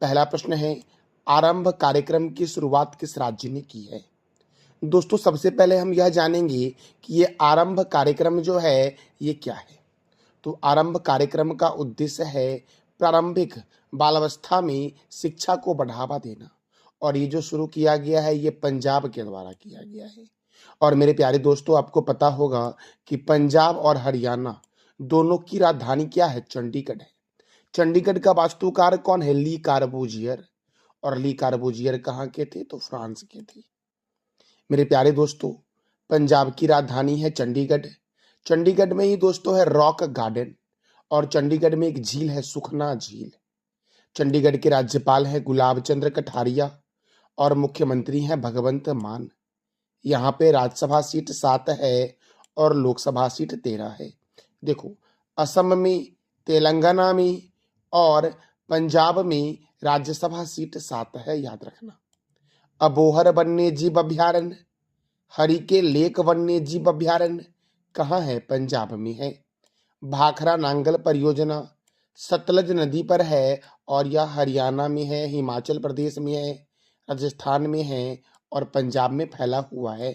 पहला प्रश्न है, आरंभ कार्यक्रम की शुरुआत किस राज्य ने की है? दोस्तों सबसे पहले हम यह जानेंगे कि ये आरंभ कार्यक्रम जो है ये क्या है। तो आरंभ कार्यक्रम का उद्देश्य है प्रारंभिक बालावस्था में शिक्षा को बढ़ावा देना, और ये जो शुरू किया गया है ये पंजाब के द्वारा किया गया है। और मेरे प्यारे दोस्तों, आपको पता होगा कि पंजाब और हरियाणा दोनों की राजधानी क्या है? चंडीगढ़ है। चंडीगढ़ का वास्तुकार कौन है? ली कार्बूजियर। और ली कार्बूजियर कहाँ के थे? तो फ्रांस के थे। मेरे प्यारे दोस्तों, पंजाब की राजधानी है चंडीगढ़। चंडीगढ़ में ही दोस्तों है रॉक गार्डन, और चंडीगढ़ में एक झील है, सुखना झील। चंडीगढ़ के राज्यपाल हैं गुलाब चंद्र कटारिया, और मुख्यमंत्री हैं भगवंत मान। यहाँ पे राज्यसभा सीट 7 है और लोकसभा सीट 13 है। देखो, असम में, तेलंगाना में और पंजाब में राज्यसभा सीट 7 है, याद रखना। अबोहर वन्य जीव अभ्यारण्य, हरिके लेक वन्य जीव अभ्यारण्य कहाँ है? पंजाब में है। भाखड़ा नांगल परियोजना सतलज नदी पर है, और यह हरियाणा में है, हिमाचल प्रदेश में है, राजस्थान में है और पंजाब में फैला हुआ है।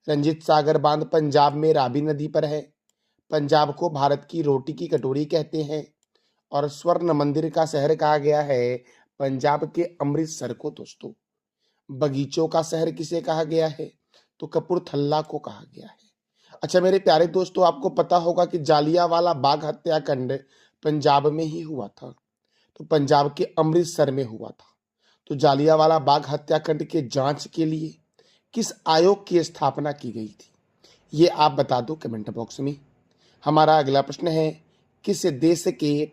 रंजीत सागर बांध पंजाब में रावी नदी पर है। पंजाब को भारत की रोटी की कटोरी कहते हैं, और स्वर्ण मंदिर का शहर कहा गया है पंजाब के अमृतसर को। दोस्तों, बगीचों का शहर किसे कहा गया है? तो कपूरथला को कहा गया है। अच्छा मेरे प्यारे दोस्तों, आपको पता होगा कि जालियांवाला बाग हत्याकांड पंजाब में ही हुआ था, तो पंजाब के अमृतसर में हुआ था। तो जालियांवाला बाग हत्याकांड के जांच के लिए किस आयोग की स्थापना की गई थी? ये आप बता दो कमेंट बॉक्स में। हमारा अगला प्रश्न है, किस देश के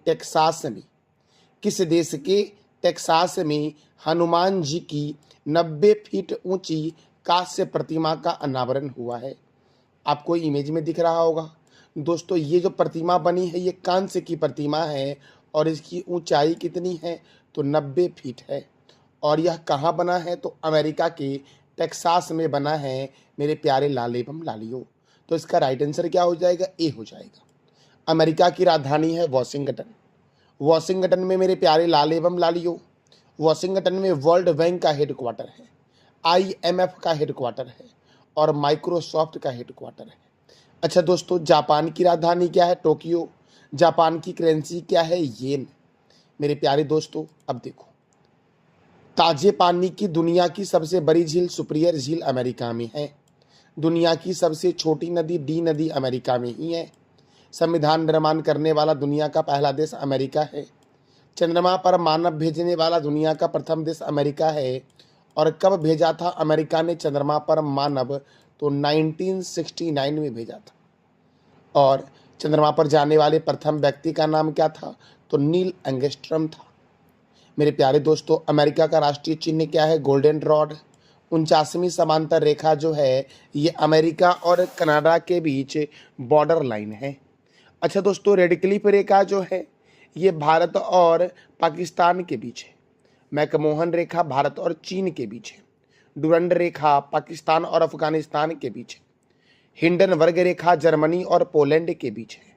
टेक्सास में हनुमान जी की 90 फीट ऊंची कांस्य प्रतिमा का अनावरण हुआ है? आपको इमेज में दिख रहा होगा दोस्तों, ये जो प्रतिमा बनी है ये कांस्य की प्रतिमा है, और इसकी ऊंचाई कितनी है? तो 90 फीट है। और यह कहाँ बना है? तो अमेरिका के टेक्सास में बना है मेरे प्यारे लाल एवं लालियों। तो इसका राइट आंसर क्या हो जाएगा? ए हो जाएगा। अमेरिका की राजधानी है वॉशिंगटन। वॉशिंगटन में मेरे प्यारे लाल एवं लालियों, वॉशिंगटन में वर्ल्ड बैंक का हेडक्वार्टर है, IMF का हेडक्वार्टर है और माइक्रोसॉफ्ट का हेडक्वार्टर है। अच्छा दोस्तों, जापान की राजधानी क्या है? टोक्यो। जापान की करेंसी क्या है? येन। मेरे प्यारे दोस्तों, अब देखो, ताजे पानी की दुनिया की सबसे बड़ी झील सुपीरियर झील अमेरिका में है। दुनिया की सबसे छोटी नदी डी नदी अमेरिका में ही है। संविधान निर्माण करने वाला दुनिया का पहला देश अमेरिका है। चंद्रमा पर मानव भेजने वाला दुनिया का प्रथम देश अमेरिका है। और कब भेजा था अमेरिका ने चंद्रमा पर मानव? तो 1969 में भेजा था। और चंद्रमा पर जाने वाले प्रथम व्यक्ति का नाम क्या था? तो नील एंगस्ट्रॉम था। मेरे प्यारे दोस्तों, अमेरिका का राष्ट्रीय चिन्ह क्या है? Golden rod. 49वीं समांतर रेखा जो है ये अमेरिका और कनाडा के बीच बॉर्डर लाइन है। अच्छा दोस्तों, रेड क्लिफ रेखा जो है ये भारत और पाकिस्तान के बीच है। मैकमोहन रेखा भारत और चीन के बीच है। डुरंड रेखा पाकिस्तान और अफगानिस्तान के बीच है। हिंडनबर्ग रेखा जर्मनी और पोलैंड के बीच है।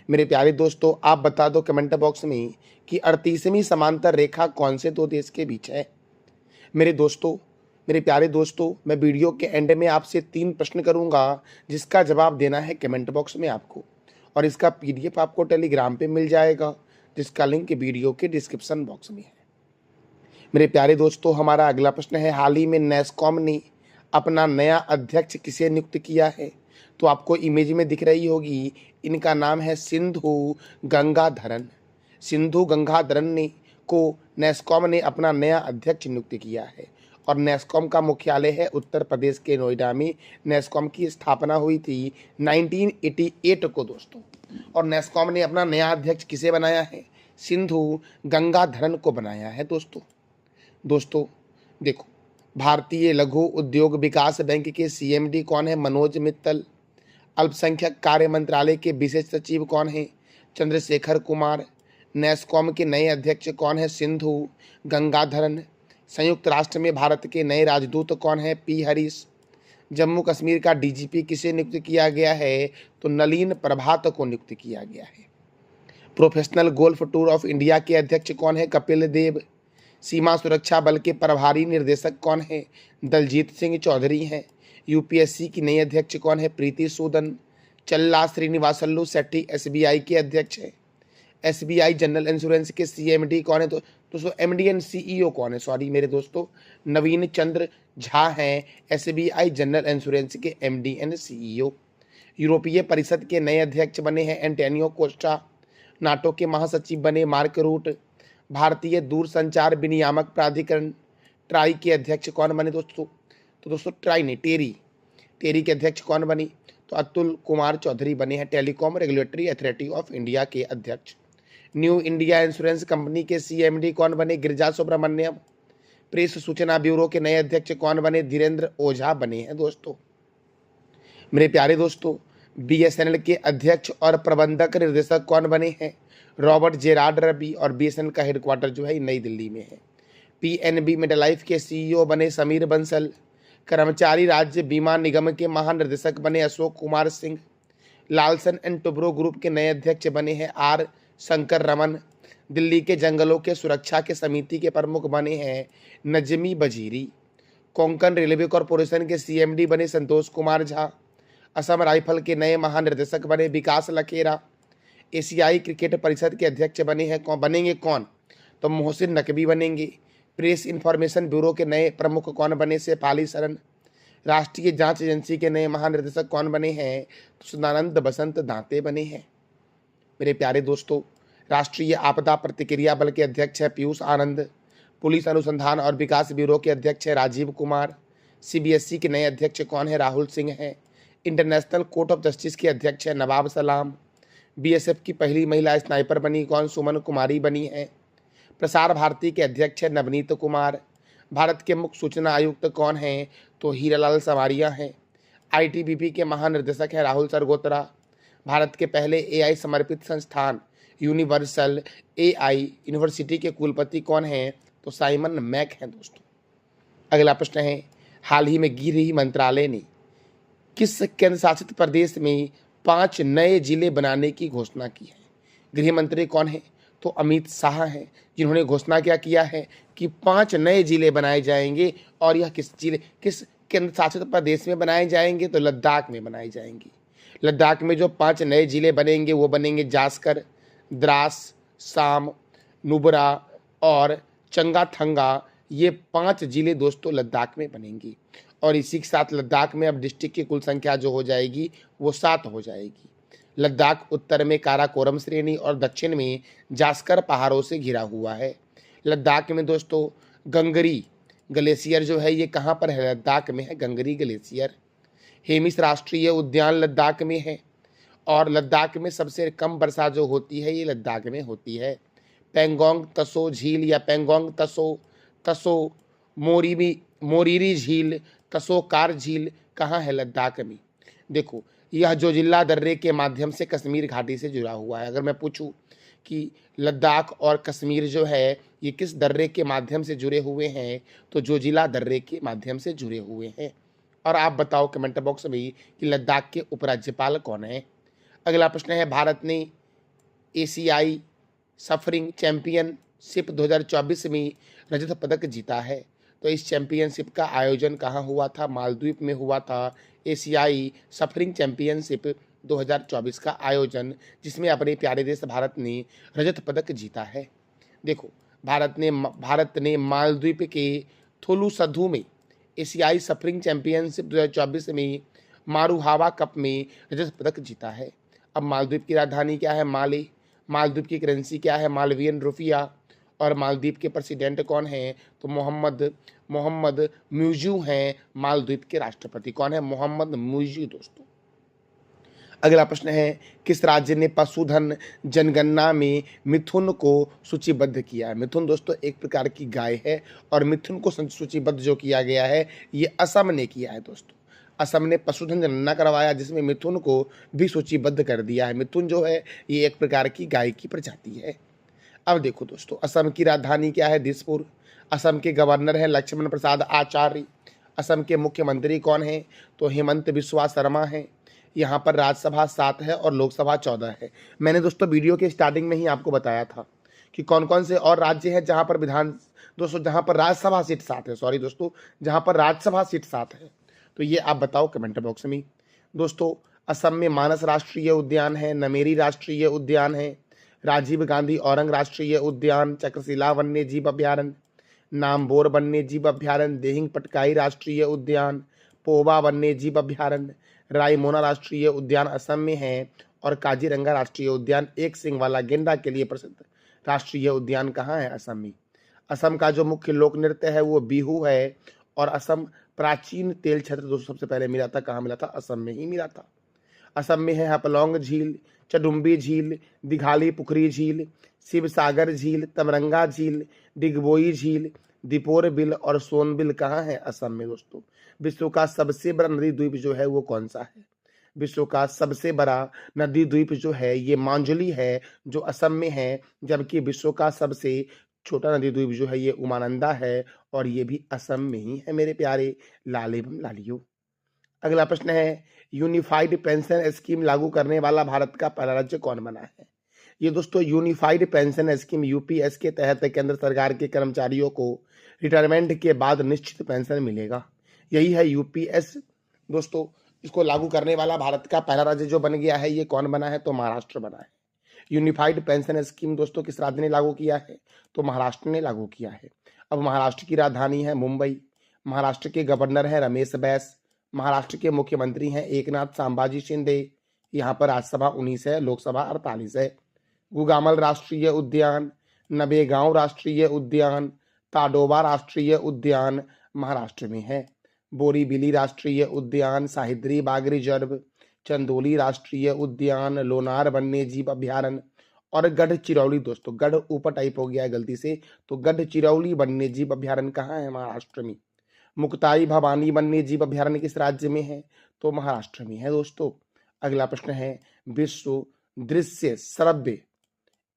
मेरे प्यारे दोस्तों, आप बता दो कमेंट बॉक्स में कि 38वीं समांतर रेखा कौन से दो देश के बीच है? मेरे प्यारे दोस्तों, मैं वीडियो के एंड में आपसे 3 प्रश्न करूंगा, जिसका जवाब देना है कमेंट बॉक्स में आपको, और इसका PDF आपको टेलीग्राम पे मिल जाएगा, जिसका लिंक वीडियो के डिस्क्रिप्शन बॉक्स में है। मेरे प्यारे दोस्तों, हमारा अगला प्रश्न है, हाल ही में नैस्कॉम ने अपना नया अध्यक्ष किसे नियुक्त किया है? तो आपको इमेज में दिख रही होगी, इनका नाम है सिंधु गंगाधरन। सिंधु गंगाधरन ने को नैस्कॉम ने अपना नया अध्यक्ष नियुक्त किया है, और नैस्कॉम का मुख्यालय है उत्तर प्रदेश के नोएडा में। नैस्कॉम की स्थापना हुई थी 1988 को दोस्तों, और नैस्कॉम ने अपना नया अध्यक्ष किसे बनाया है? सिंधु गंगाधरन को बनाया है दोस्तों देखो, भारतीय लघु उद्योग विकास बैंक के CMD कौन है? मनोज मित्तल। अल्पसंख्यक कार्य मंत्रालय के विशेष सचिव कौन है? चंद्रशेखर कुमार। नैस्कॉम के नए अध्यक्ष कौन है? सिंधु गंगाधरन। संयुक्त राष्ट्र में भारत के नए राजदूत कौन है? P हरीश। जम्मू कश्मीर का DGP किसे नियुक्त किया गया है? तो नलिन प्रभात को नियुक्त किया गया है। Professional golf tour of India के अध्यक्ष कौन है? कपिल देव। सीमा सुरक्षा बल के प्रभारी निर्देशक कौन है? दलजीत सिंह चौधरी हैं। यूपीएससी की नई अध्यक्ष कौन है? प्रीति सूदन। चल्ला श्रीनिवासल्लु शेट्टी एसबीआई के अध्यक्ष हैं। एसबीआई जनरल इंश्योरेंस के सीएमडी कौन है? तो दोस्तों एमडी एंड सीईओ कौन है? सॉरी मेरे दोस्तों, नवीन चंद्र झा हैं एसबीआई जनरल इंश्योरेंस के एमडी एंड सीईओ। यूरोपीय परिषद के नए अध्यक्ष बने हैं एंटोनियो कोस्टा। नाटो के महासचिव बने मार्क रूट। भारतीय दूरसंचार विनियामक प्राधिकरण ट्राई के अध्यक्ष कौन बने दोस्तों? तो दोस्तों ट्राई नहीं, टेरी के अध्यक्ष कौन बनी? तो अतुल कुमार चौधरी बने हैं telecom regulatory authority of India के अध्यक्ष। न्यू इंडिया इंश्योरेंस कंपनी के सीएमडी कौन बने? गिरिजा सुब्रमण्यम। प्रेस सूचना ब्यूरो के नए अध्यक्ष कौन बने? धीरेन्द्र ओझा बने हैं दोस्तों। मेरे प्यारे दोस्तों, बीएसएनएल के अध्यक्ष और प्रबंधक निर्देशक कौन बने हैं? रॉबर्ट जेरार्ड रबी। और बीएसएनएल का हेडक्वार्टर जो है नई दिल्ली में है। पीएनबी मेडलाइफ के सीईओ बने समीर बंसल। कर्मचारी राज्य बीमा निगम के महानिर्देशक बने Ashok Kumar Singh. Larsen and Toubro group के नए अध्यक्ष बने हैं आर शंकर रमन। दिल्ली के जंगलों के सुरक्षा के समिति के प्रमुख बने हैं नजमी बजीरी। कोंकण रेलवे कॉरपोरेशन के सीएमडी बने संतोष कुमार झा। असम राइफल के नए महानिर्देशक बने विकास लखेरा। एशियाई क्रिकेट परिषद के अध्यक्ष बनेंगे कौन? तो मोहसिन नकवी बनेंगे। प्रेस इंफॉर्मेशन ब्यूरो के नए प्रमुख कौन बने? शेफाली सरन। राष्ट्रीय जांच एजेंसी के नए महानिर्देशक कौन बने हैं? तो सदानंद बसंत दांते बने हैं। मेरे प्यारे दोस्तों, राष्ट्रीय आपदा प्रतिक्रिया बल के अध्यक्ष है पीयूष आनंद। पुलिस अनुसंधान और विकास ब्यूरो के अध्यक्ष है राजीव कुमार। सीबीएसई के नए अध्यक्ष कौन है? राहुल सिंह हैं। इंटरनेशनल कोर्ट ऑफ जस्टिस के अध्यक्ष है नवाब सलाम। बीएसएफ की पहली महिला स्नाइपर बनी कौन? सुमन कुमारी बनी है। प्रसार भारती के अध्यक्ष है नवनीत कुमार। भारत के मुख्य सूचना आयुक्त कौन हैं? तो हीरालाल सवारिया हैं। आईटीबीपी के महानिर्देशक है राहुल सरगोत्रा। भारत के पहले एआई समर्पित संस्थान यूनिवर्सल एआई यूनिवर्सिटी के कुलपति कौन हैं? तो साइमन मैक हैं दोस्तों। अगला प्रश्न है, हाल ही में गृह मंत्रालय ने किस केंद्र शासित प्रदेश में 5 नए जिले बनाने की घोषणा की है? गृह मंत्री कौन है? तो अमित शाह हैं, जिन्होंने घोषणा क्या किया है कि 5 नए जिले बनाए जाएंगे। और यह किस केंद्र शासित प्रदेश में बनाए जाएंगे? तो लद्दाख में बनाए जाएंगे। लद्दाख में जो 5 नए जिले बनेंगे वो बनेंगे जास्कर, द्रास, साम, नुब्रा और चंगाथंगा। ये 5 जिले दोस्तों लद्दाख में बनेंगी। और इसी के साथ लद्दाख में अब डिस्ट्रिक्ट की कुल संख्या जो हो जाएगी वो 7 हो जाएगी। लद्दाख उत्तर में काराकोरम श्रेणी और दक्षिण में जास्कर पहाड़ों से घिरा हुआ है। लद्दाख में दोस्तों गंगरी ग्लेशियर जो है ये कहाँ पर है? लद्दाख में है गंगरी ग्लेशियर। हेमिस राष्ट्रीय उद्यान लद्दाख में है। और लद्दाख में सबसे कम वर्षा जो होती है ये लद्दाख में होती है। पेंगोंग तसो झील या पेंगोंग तसो मोरीरी झील, तसोकार झील कहाँ है? लद्दाख में। देखो यह जो जिला दर्रे के माध्यम से कश्मीर घाटी से जुड़ा हुआ है। अगर मैं पूछूं कि लद्दाख और कश्मीर जो है ये किस दर्रे के माध्यम से जुड़े हुए हैं, तो जो जिला दर्रे के माध्यम से जुड़े हुए हैं। और आप बताओ कमेंट बॉक्स में कि लद्दाख के उपराज्यपाल कौन है। अगला प्रश्न है, भारत ने एशियाई सफरिंग चैंपियनशिप 2024 में रजत पदक जीता है। तो इस चैंपियनशिप का आयोजन कहाँ हुआ था? मालदीव में हुआ था एशियाई सफरिंग चैंपियनशिप 2024 का आयोजन, जिसमें अपने प्यारे देश भारत ने रजत पदक जीता है। देखो भारत ने मालदीव के थोलुसधु में एशियाई सफरिंग चैंपियनशिप 2024 में मारुहावा कप में रजत पदक जीता है। अब मालदीव की राजधानी क्या है? माले। मालदीव की करेंसी क्या है? मालवीयन रुपया। और मालदीव के प्रेसिडेंट कौन हैं? तो मोहम्मद म्यूजू हैं। मालदीव के राष्ट्रपति कौन है? मोहम्मद म्यूजू दोस्तों। अगला प्रश्न है, किस राज्य ने पशुधन जनगणना में मिथुन को सूचीबद्ध किया है? मिथुन दोस्तों एक प्रकार की गाय है और मिथुन को सूचीबद्ध जो किया गया है ये असम ने किया है दोस्तों। असम ने पशुधन जनगणना करवाया जिसमें मिथुन को भी सूचीबद्ध कर दिया है। मिथुन जो है ये एक प्रकार की गाय की प्रजाति है। अब देखो दोस्तों असम की राजधानी क्या है? दिसपुर। असम के गवर्नर हैं लक्ष्मण प्रसाद आचार्य। असम के मुख्यमंत्री कौन हैं? तो हेमंत बिस्वा शर्मा हैं। यहाँ पर राज्यसभा 7 है और लोकसभा 14 है। मैंने दोस्तों वीडियो के स्टार्टिंग में ही आपको बताया था कि कौन कौन से और राज्य हैं जहाँ पर दोस्तों जहां पर राज्यसभा सीट 7 है, सॉरी दोस्तों, जहां पर राज्यसभा सीट 7 है, तो ये आप बताओ कमेंट बॉक्स में। दोस्तों असम में मानस राष्ट्रीय उद्यान है, नमेरी राष्ट्रीय उद्यान है, राजीव गांधी औरंग राष्ट्रीय उद्यान, चक्रशिला वन्य जीव अभ्यारण्य, नामबोर वन्य जीव अभ्यारण्य, देहिंग पटकाई राष्ट्रीय उद्यान, पोबा वन्य जीव अभ्यारण्य, रायमोना राष्ट्रीय उद्यान असम में है, और काजीरंगा राष्ट्रीय उद्यान एक सींग वाला गेंडा के लिए प्रसिद्ध राष्ट्रीय उद्यान कहाँ है? असम में। असम का जो मुख्य लोक नृत्य है वो बिहू है, और असम प्राचीन तेल क्षेत्र दोस्तों सबसे पहले मिला था, कहाँ मिला था? असम में ही मिला था। असम में है हाफलॉन्ग झील, चडुम्बी झील, दिघाली पुखरी झील, शिवसागर झील, तमरंगा झील, डिगबोई झील, दीपोर बिल और सोनबिल कहाँ है? असम में। दोस्तों विश्व का सबसे बड़ा नदी द्वीप जो है वो कौन सा है? विश्व का सबसे बड़ा नदी द्वीप जो है ये मांजुली है, जो असम में है, जबकि विश्व का सबसे छोटा नदी द्वीप जो है ये उमानंदा है, और ये भी असम में ही है मेरे प्यारे लाल एवं लालियों। अगला प्रश्न है, यूनिफाइड पेंशन स्कीम लागू करने वाला भारत का पहला राज्य कौन बना है? ये दोस्तों यूनिफाइड पेंशन स्कीम यूपीएस के तहत केंद्र सरकार के कर्मचारियों को रिटायरमेंट के बाद निश्चित पेंशन मिलेगा, यही है यूपीएस। दोस्तों इसको लागू करने वाला भारत का पहला राज्य जो बन गया है ये कौन बना है? तो महाराष्ट्र बना है। यूनिफाइड पेंशन स्कीम दोस्तों किस राज्य ने लागू किया है? तो महाराष्ट्र ने लागू किया है। अब महाराष्ट्र की राजधानी है मुंबई, महाराष्ट्र के गवर्नर हैं रमेश बैस, महाराष्ट्र के मुख्यमंत्री हैं एकनाथ संभाजी शिंदे, यहाँ पर राज्यसभा 19 है, लोकसभा 48 है। गुगामल राष्ट्रीय उद्यान, नबेगांव राष्ट्रीय उद्यान, ताडोबा राष्ट्रीय उद्यान महाराष्ट्र में है। बोरीबिली राष्ट्रीय उद्यान, साहिद्री बाग रिजर्व, चंदोली राष्ट्रीय उद्यान, लोनार वन्य जीव अभ्यारण्य, और गढ़चिरौली। दोस्तों गढ़ ऊपर टाइप हो गया है गलती से, तो गढ़चिरौली वन्य जीव अभ्यारण्य कहाँ है? महाराष्ट्र में। मुक्ताई भवानी वन्य जीव अभ्यारण्य किस राज्य में है? तो महाराष्ट्र में है। दोस्तों अगला प्रश्न है, विश्व दृश्य श्रव्य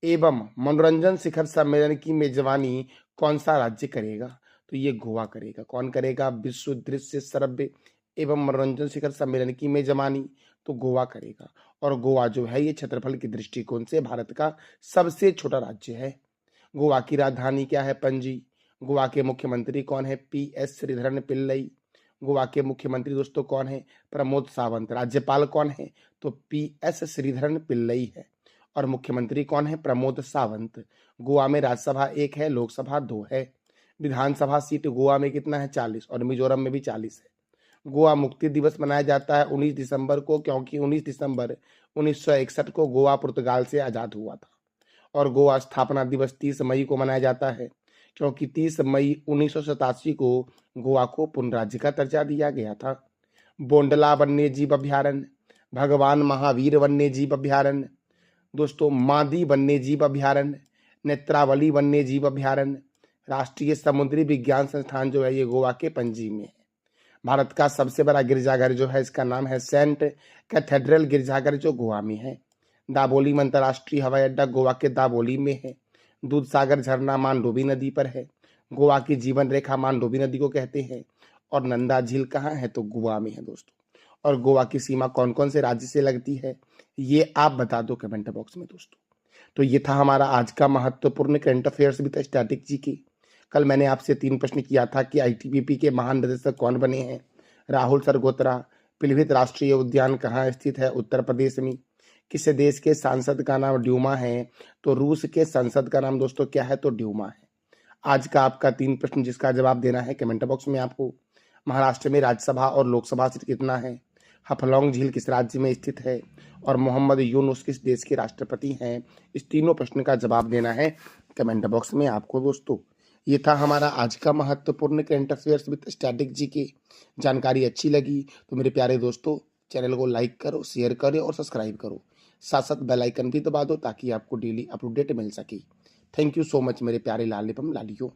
एवं मनोरंजन शिखर सम्मेलन की मेजबानी कौन सा राज्य करेगा? तो ये गोवा करेगा। कौन करेगा? विश्व दृश्य श्रव्य एवं मनोरंजन शिखर सम्मेलन की मेजबानी तो गोवा करेगा, और गोवा जो है ये क्षेत्रफल के दृष्टिकोण से भारत का सबसे छोटा राज्य है। गोवा की राजधानी क्या है? पणजी। गोवा के मुख्यमंत्री कौन है? PS श्रीधरन पिल्लई। गोवा के मुख्यमंत्री दोस्तों कौन है? प्रमोद सावंत। राज्यपाल कौन है? तो PS श्रीधरन पिल्लई है, और मुख्यमंत्री कौन है? प्रमोद सावंत। गोवा में राज्यसभा 1 है, लोकसभा 2 है। विधानसभा सीट गोवा में कितना है? 40, और मिजोरम में भी 40 है। गोवा मुक्ति दिवस मनाया जाता है 19 दिसंबर को, क्योंकि 19 दिसंबर 1961 को गोवा पुर्तगाल से आजाद हुआ था। और गोवा स्थापना दिवस 30 मई को मनाया जाता है, क्योंकि 30 मई 1987 को गोवा को पूर्ण राज्य का दर्जा दिया गया था। बोंडला वन्य जीव अभ्यारण्य, भगवान महावीर वन्य जीव अभ्यारण्य, दोस्तों मादी वन्य जीव अभ्यारण्य, नेत्रावली वन्य जीव अभ्यारण्य, राष्ट्रीय समुद्री विज्ञान संस्थान जो है ये गोवा के पणजी में है। भारत का सबसे बड़ा गिरजाघर जो है इसका नाम है सेंट कैथेड्रल गिरजाघर, जो गोवा में है। दाबोली में अंतर्राष्ट्रीय हवाई अड्डा गोवा के दाबोली में है। दूध सागर झरना मांडोवी नदी पर है। गोवा की जीवन रेखा मांडोवी नदी को कहते हैं। और नंदा झील कहाँ है? तो गोवा में है दोस्तों। और गोवा की सीमा कौन कौन से राज्य से लगती है ये आप बता दो कमेंट बॉक्स में दोस्तों। तो ये था हमारा आज का महत्वपूर्ण current affairs with static G की। कल मैंने आपसे 3 प्रश्न किया था कि ITBP के महानिदेशक कौन बने हैं? राहुल सरगोत्रा। पीलीभीत राष्ट्रीय उद्यान कहाँ स्थित है? उत्तर प्रदेश में। किस देश के सांसद का नाम ड्यूमा है? तो रूस के संसद का नाम दोस्तों क्या है? तो ड्यूमा है। आज का आपका 3 प्रश्न जिसका जवाब देना है कमेंट बॉक्स में आपको। महाराष्ट्र में राज्यसभा और लोकसभा सीट कितना है? हाफलॉन्ग झील किस राज्य में स्थित है? और मोहम्मद यूनुस किस देश के राष्ट्रपति हैं? इस तीनों प्रश्न का जवाब देना है कमेंट बॉक्स में आपको दोस्तों। ये था हमारा आज का महत्वपूर्ण current affairs with static G की। जानकारी अच्छी लगी तो मेरे प्यारे दोस्तों चैनल को लाइक करो, शेयर करो और सब्सक्राइब करो। साथ साथ बेल आइकन भी दबा दो ताकि आपको डेली अपडेट मिल सके। थैंक यू सो मच मेरे प्यारे लाल एवं लालियों।